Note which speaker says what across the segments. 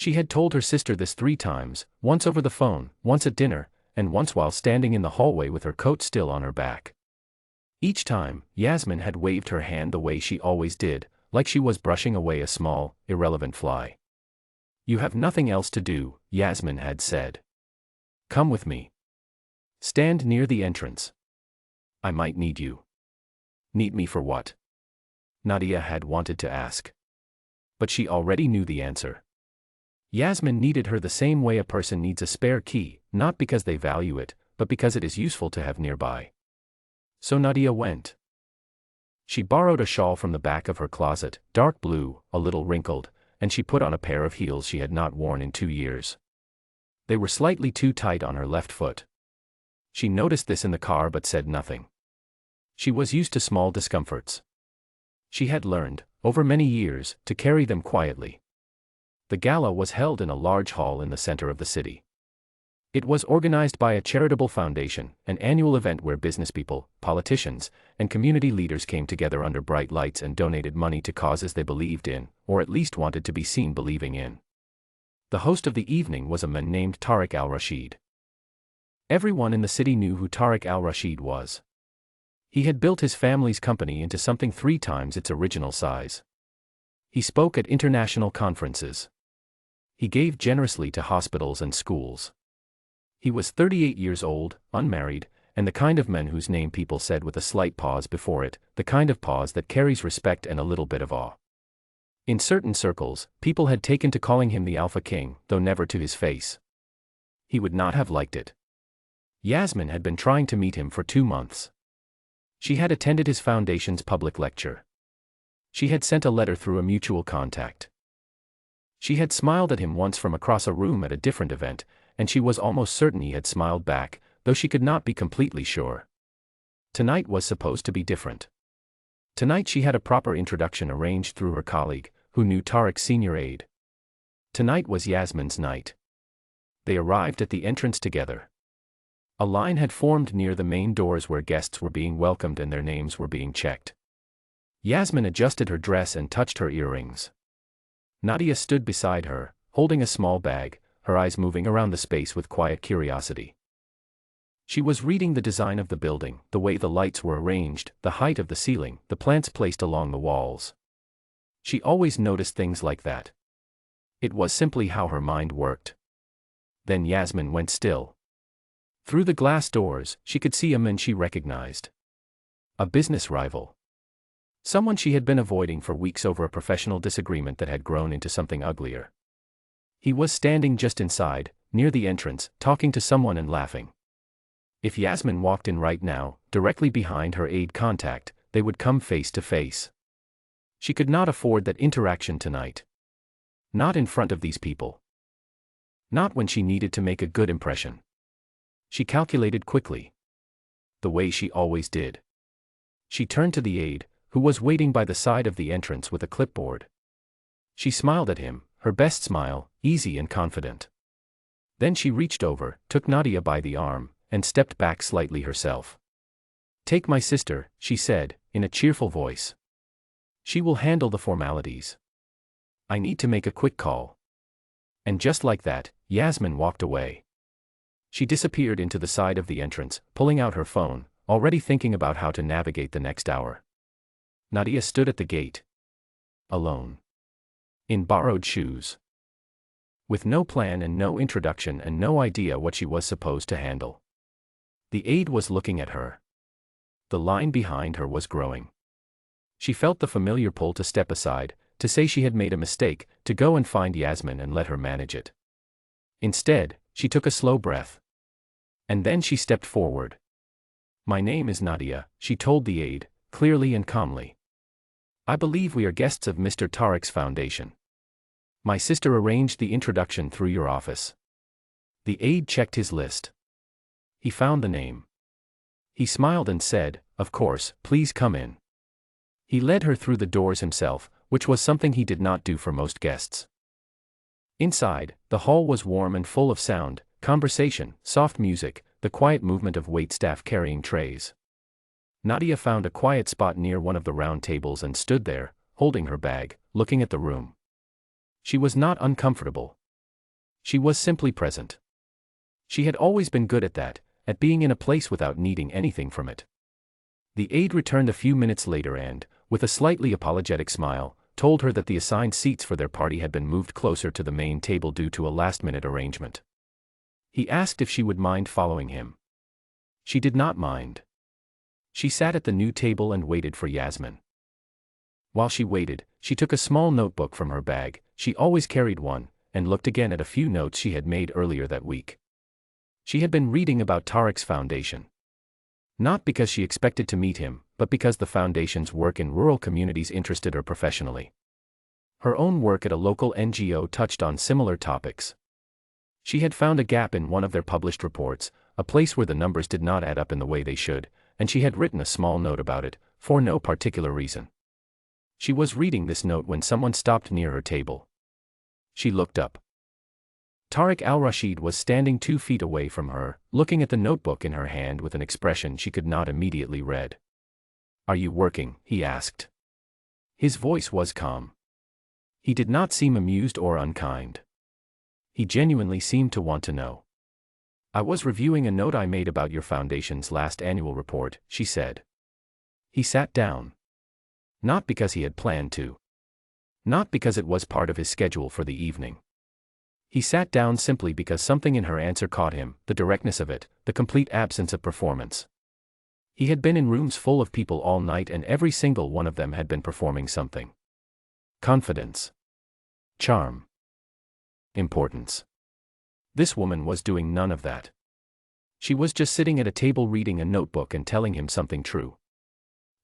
Speaker 1: She had told her sister this 3 times, once over the phone, once at dinner, and once while standing in the hallway with her coat still on her back. Each time, Yasmin had waved her hand the way she always did, like she was brushing away a small, irrelevant fly. "You have nothing else to do," Yasmin had said. "Come with me. Stand near the entrance. I might need you." "Need me for what?" Nadia had wanted to ask. But she already knew the answer. Yasmin needed her the same way a person needs a spare key, not because they value it, but because it is useful to have nearby. So Nadia went. She borrowed a shawl from the back of her closet, dark blue, a little wrinkled, and she put on a pair of heels she had not worn in 2 years. They were slightly too tight on her left foot. She noticed this in the car but said nothing. She was used to small discomforts. She had learned, over many years, to carry them quietly. The gala was held in a large hall in the center of the city. It was organized by a charitable foundation, an annual event where businesspeople, politicians, and community leaders came together under bright lights and donated money to causes they believed in, or at least wanted to be seen believing in. The host of the evening was a man named Tariq al-Rashid. Everyone in the city knew who Tariq al-Rashid was. He had built his family's company into something 3 times its original size. He spoke at international conferences. He gave generously to hospitals and schools. He was 38 years old, unmarried, and the kind of man whose name people said with a slight pause before it, the kind of pause that carries respect and a little bit of awe. In certain circles, people had taken to calling him the Alpha King, though never to his face. He would not have liked it. Yasmin had been trying to meet him for 2 months. She had attended his foundation's public lecture. She had sent a letter through a mutual contact. She had smiled at him once from across a room at a different event, and she was almost certain he had smiled back, though she could not be completely sure. Tonight was supposed to be different. Tonight she had a proper introduction arranged through her colleague, who knew Tariq's senior aide. Tonight was Yasmin's night. They arrived at the entrance together. A line had formed near the main doors where guests were being welcomed and their names were being checked. Yasmin adjusted her dress and touched her earrings. Nadia stood beside her, holding a small bag, her eyes moving around the space with quiet curiosity. She was reading the design of the building, the way the lights were arranged, the height of the ceiling, the plants placed along the walls. She always noticed things like that. It was simply how her mind worked. Then Yasmin went still. Through the glass doors, she could see a man she recognized. A business rival. Someone she had been avoiding for weeks over a professional disagreement that had grown into something uglier. He was standing just inside, near the entrance, talking to someone and laughing. If Yasmin walked in right now, directly behind her aide contact, they would come face to face. She could not afford that interaction tonight. Not in front of these people. Not when she needed to make a good impression. She calculated quickly. The way she always did. She turned to the aide, who was waiting by the side of the entrance with a clipboard. She smiled at him, her best smile, easy and confident. Then she reached over, took Nadia by the arm, and stepped back slightly herself. "Take my sister," she said, in a cheerful voice. "She will handle the formalities. I need to make a quick call." And just like that, Yasmin walked away. She disappeared into the side of the entrance, pulling out her phone, already thinking about how to navigate the next hour. Nadia stood at the gate. Alone. In borrowed shoes. With no plan and no introduction and no idea what she was supposed to handle. The aide was looking at her. The line behind her was growing. She felt the familiar pull to step aside, to say she had made a mistake, to go and find Yasmin and let her manage it. Instead, she took a slow breath. And then she stepped forward. "My name is Nadia," she told the aide, clearly and calmly. "I believe we are guests of Mr. Tariq's foundation. My sister arranged the introduction through your office." The aide checked his list. He found the name. He smiled and said, "Of course, please come in." He led her through the doors himself, which was something he did not do for most guests. Inside, the hall was warm and full of sound, conversation, soft music, the quiet movement of waitstaff carrying trays. Nadia found a quiet spot near one of the round tables and stood there, holding her bag, looking at the room. She was not uncomfortable. She was simply present. She had always been good at that, at being in a place without needing anything from it. The aide returned a few minutes later and, with a slightly apologetic smile, told her that the assigned seats for their party had been moved closer to the main table due to a last-minute arrangement. He asked if she would mind following him. She did not mind. She sat at the new table and waited for Yasmin. While she waited, she took a small notebook from her bag, she always carried one, and looked again at a few notes she had made earlier that week. She had been reading about Tariq's foundation. Not because she expected to meet him, but because the foundation's work in rural communities interested her professionally. Her own work at a local NGO touched on similar topics. She had found a gap in one of their published reports, a place where the numbers did not add up in the way they should, and she had written a small note about it, for no particular reason. She was reading this note when someone stopped near her table. She looked up. Tariq al-Rashid was standing 2 feet away from her, looking at the notebook in her hand with an expression she could not immediately read. "Are you working?" he asked. His voice was calm. He did not seem amused or unkind. He genuinely seemed to want to know. "I was reviewing a note I made about your foundation's last annual report," she said. He sat down. Not because he had planned to. Not because it was part of his schedule for the evening. He sat down simply because something in her answer caught him, the directness of it, the complete absence of performance. He had been in rooms full of people all night and every single one of them had been performing something. Confidence. Charm. Importance. This woman was doing none of that. She was just sitting at a table reading a notebook and telling him something true.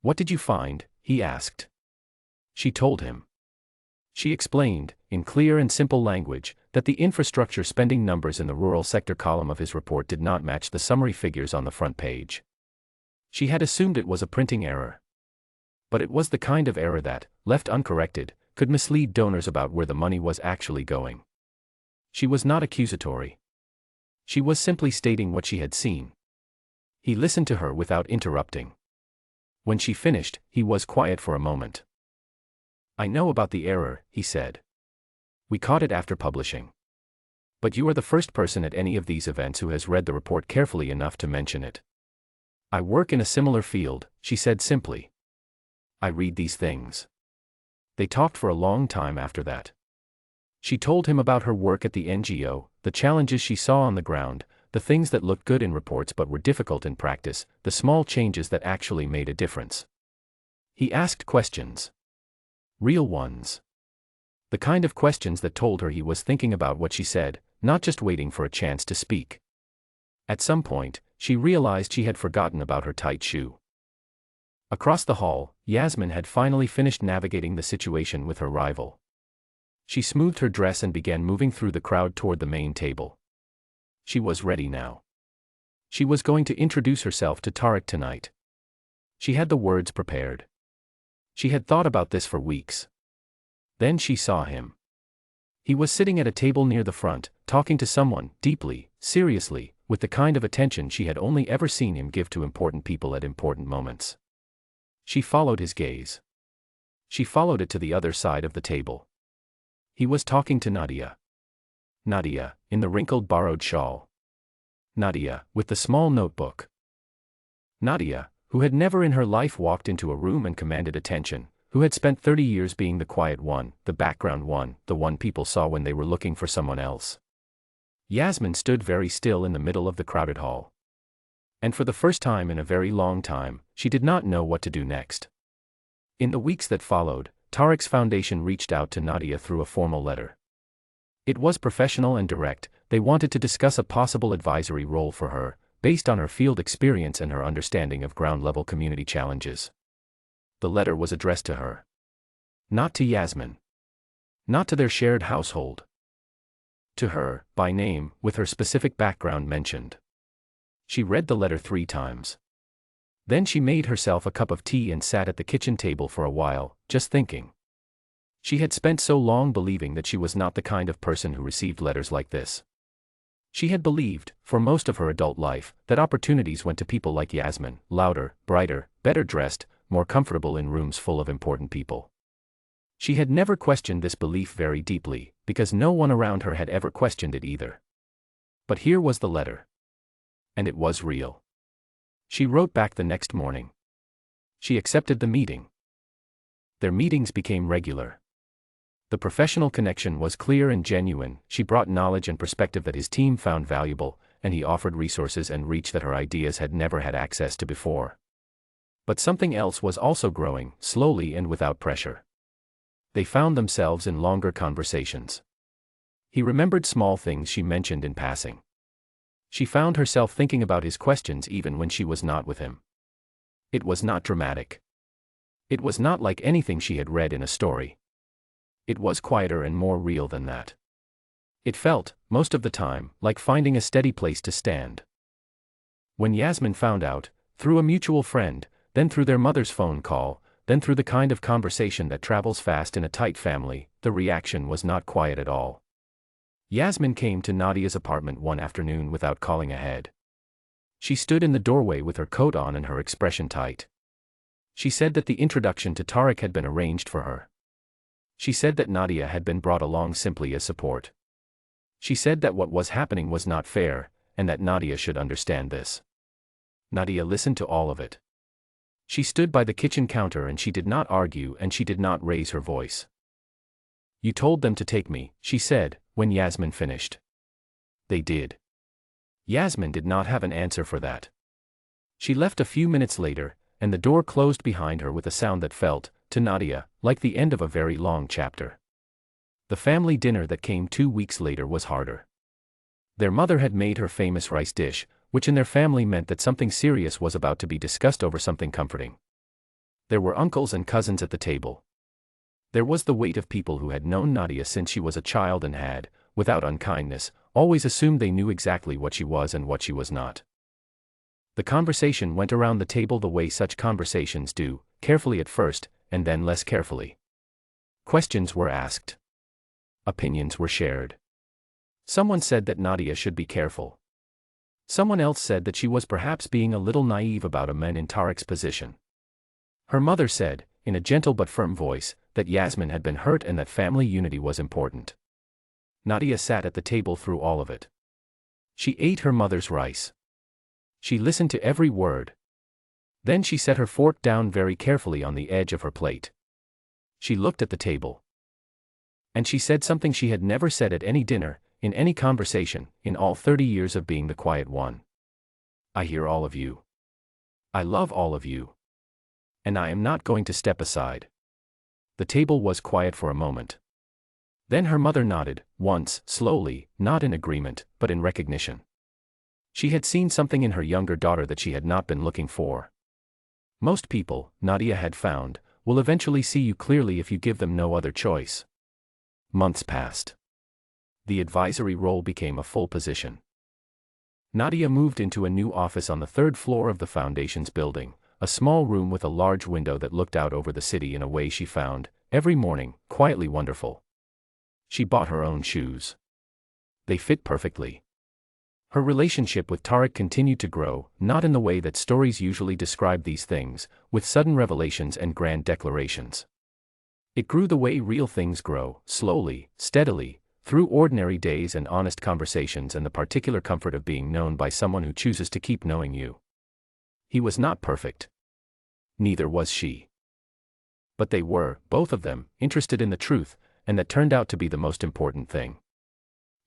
Speaker 1: "What did you find?" he asked. She told him. She explained, in clear and simple language, that the infrastructure spending numbers in the rural sector column of his report did not match the summary figures on the front page. She had assumed it was a printing error. But it was the kind of error that, left uncorrected, could mislead donors about where the money was actually going. She was not accusatory. She was simply stating what she had seen. He listened to her without interrupting. When she finished, he was quiet for a moment. "I know about the error," he said. "We caught it after publishing. But you are the first person at any of these events who has read the report carefully enough to mention it." "I work in a similar field," she said simply. "I read these things." They talked for a long time after that. She told him about her work at the NGO, the challenges she saw on the ground, the things that looked good in reports but were difficult in practice, the small changes that actually made a difference. He asked questions. Real ones. The kind of questions that told her he was thinking about what she said, not just waiting for a chance to speak. At some point, she realized she had forgotten about her tight shoe. Across the hall, Yasmin had finally finished navigating the situation with her rival. She smoothed her dress and began moving through the crowd toward the main table. She was ready now. She was going to introduce herself to Tariq tonight. She had the words prepared. She had thought about this for weeks. Then she saw him. He was sitting at a table near the front, talking to someone, deeply, seriously, with the kind of attention she had only ever seen him give to important people at important moments. She followed his gaze. She followed it to the other side of the table. He was talking to Nadia. Nadia, in the wrinkled borrowed shawl. Nadia, with the small notebook. Nadia, who had never in her life walked into a room and commanded attention, who had spent 30 years being the quiet one, the background one, the one people saw when they were looking for someone else. Yasmin stood very still in the middle of the crowded hall. And for the first time in a very long time, she did not know what to do next. In the weeks that followed, Tariq's foundation reached out to Nadia through a formal letter. It was professional and direct. They wanted to discuss a possible advisory role for her, based on her field experience and her understanding of ground-level community challenges. The letter was addressed to her. Not to Yasmin. Not to their shared household. To her, by name, with her specific background mentioned. She read the letter 3 times. Then she made herself a cup of tea and sat at the kitchen table for a while, just thinking. She had spent so long believing that she was not the kind of person who received letters like this. She had believed, for most of her adult life, that opportunities went to people like Yasmin, louder, brighter, better dressed, more comfortable in rooms full of important people. She had never questioned this belief very deeply, because no one around her had ever questioned it either. But here was the letter. And it was real. She wrote back the next morning. She accepted the meeting. Their meetings became regular. The professional connection was clear and genuine. She brought knowledge and perspective that his team found valuable, and he offered resources and reach that her ideas had never had access to before. But something else was also growing, slowly and without pressure. They found themselves in longer conversations. He remembered small things she mentioned in passing. She found herself thinking about his questions even when she was not with him. It was not dramatic. It was not like anything she had read in a story. It was quieter and more real than that. It felt, most of the time, like finding a steady place to stand. When Yasmin found out, through a mutual friend, then through their mother's phone call, then through the kind of conversation that travels fast in a tight family, the reaction was not quiet at all. Yasmin came to Nadia's apartment one afternoon without calling ahead. She stood in the doorway with her coat on and her expression tight. She said that the introduction to Tariq had been arranged for her. She said that Nadia had been brought along simply as support. She said that what was happening was not fair, and that Nadia should understand this. Nadia listened to all of it. She stood by the kitchen counter and she did not argue and she did not raise her voice. "You told them to take me," she said, when Yasmin finished. "They did." Yasmin did not have an answer for that. She left a few minutes later, and the door closed behind her with a sound that felt, to Nadia, like the end of a very long chapter. The family dinner that came 2 weeks later was harder. Their mother had made her famous rice dish, which in their family meant that something serious was about to be discussed over something comforting. There were uncles and cousins at the table. There was the weight of people who had known Nadia since she was a child and had, without unkindness, always assumed they knew exactly what she was and what she was not. The conversation went around the table the way such conversations do, carefully at first, and then less carefully. Questions were asked. Opinions were shared. Someone said that Nadia should be careful. Someone else said that she was perhaps being a little naive about a man in Tariq's position. Her mother said, in a gentle but firm voice, that Yasmin had been hurt and that family unity was important. Nadia sat at the table through all of it. She ate her mother's rice. She listened to every word. Then she set her fork down very carefully on the edge of her plate. She looked at the table. And she said something she had never said at any dinner, in any conversation, in all 30 years of being the quiet one. "I hear all of you. I love all of you. And I am not going to step aside." The table was quiet for a moment. Then her mother nodded, once, slowly, not in agreement, but in recognition. She had seen something in her younger daughter that she had not been looking for. Most people, Nadia had found, will eventually see you clearly if you give them no other choice. Months passed. The advisory role became a full position. Nadia moved into a new office on the 3rd floor of the Foundation's building, a small room with a large window that looked out over the city in a way she found, every morning, quietly wonderful. She bought her own shoes. They fit perfectly. Her relationship with Tariq continued to grow, not in the way that stories usually describe these things, with sudden revelations and grand declarations. It grew the way real things grow, slowly, steadily, through ordinary days and honest conversations and the particular comfort of being known by someone who chooses to keep knowing you. He was not perfect. Neither was she. But they were, both of them, interested in the truth, and that turned out to be the most important thing.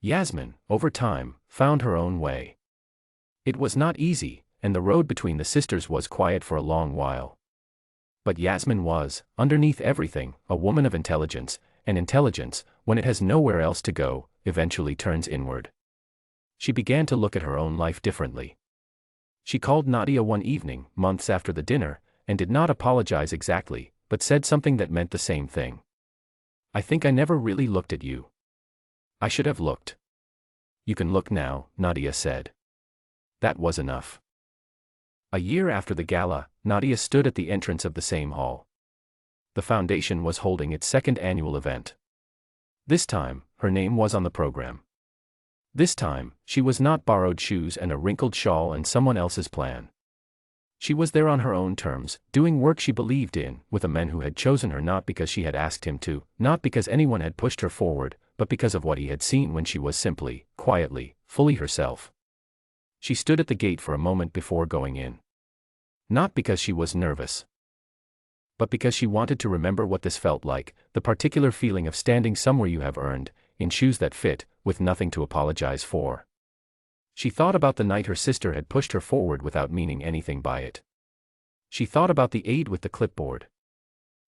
Speaker 1: Yasmin, over time, found her own way. It was not easy, and the road between the sisters was quiet for a long while. But Yasmin was, underneath everything, a woman of intelligence, and intelligence, when it has nowhere else to go, eventually turns inward. She began to look at her own life differently. She called Nadia one evening, months after the dinner, and did not apologize exactly, but said something that meant the same thing. "I think I never really looked at you. I should have looked." "You can look now," Nadia said. That was enough. A year after the gala, Nadia stood at the entrance of the same hall. The Foundation was holding its 2nd annual event. This time, her name was on the program. This time, she was not borrowed shoes and a wrinkled shawl and someone else's plan. She was there on her own terms, doing work she believed in, with a man who had chosen her not because she had asked him to, not because anyone had pushed her forward, but because of what he had seen when she was simply, quietly, fully herself. She stood at the gate for a moment before going in. Not because she was nervous, but because she wanted to remember what this felt like, the particular feeling of standing somewhere you have earned, in shoes that fit, with nothing to apologize for. She thought about the night her sister had pushed her forward without meaning anything by it. She thought about the aide with the clipboard.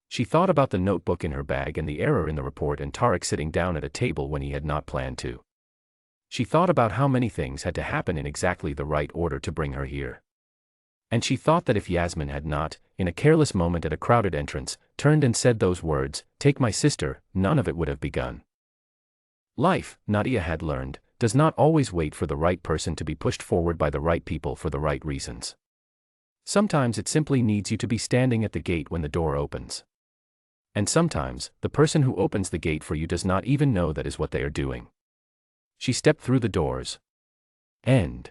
Speaker 1: She thought about the notebook in her bag and the error in the report and Tarek sitting down at a table when he had not planned to. She thought about how many things had to happen in exactly the right order to bring her here. And she thought that if Yasmin had not, in a careless moment at a crowded entrance, turned and said those words, "Take my sister," none of it would have begun. Life, Nadia had learned, does not always wait for the right person to be pushed forward by the right people for the right reasons. Sometimes it simply needs you to be standing at the gate when the door opens. And sometimes, the person who opens the gate for you does not even know that is what they are doing. She stepped through the doors. And